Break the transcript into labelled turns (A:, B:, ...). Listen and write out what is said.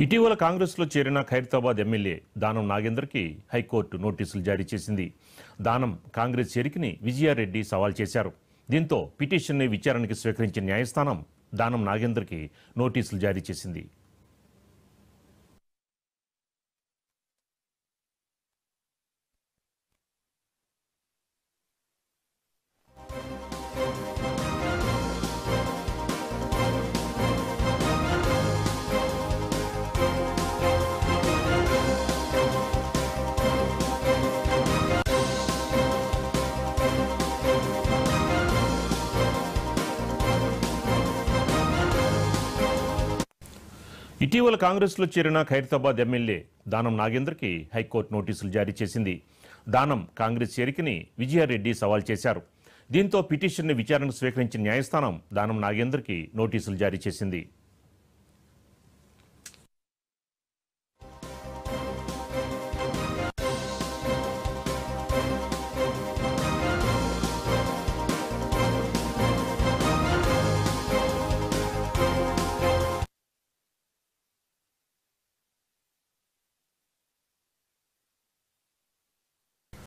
A: ఇటీవల కాంగ్రెస్లో చేరిన ఖైరతాబాద్ ఎమ్మెల్యే దానం నాగేందర్కి హైకోర్టు నోటీసులు జారీ చేసింది. దానం కాంగ్రెస్ చేరికని విజయారెడ్డి సవాల్ చేశారు. దీంతో పిటిషన్ని విచారణకి స్వీకరించిన న్యాయస్థానం దానం నాగేందర్కి నోటీసులు జారీ చేసింది. ఇటీవల కాంగ్రెస్లో చేరిన ఖైరతాబాద్ ఎమ్మెల్యే దానం నాగేందర్కి హైకోర్టు నోటీసులు జారీ చేసింది. దానం కాంగ్రెస్ చేరికని విజయారెడ్డి సవాల్ చేశారు. దీంతో పిటిషన్ని విచారణకు స్వీకరించిన న్యాయస్థానం దానం నాగేందర్కి నోటీసులు జారీ చేసింది.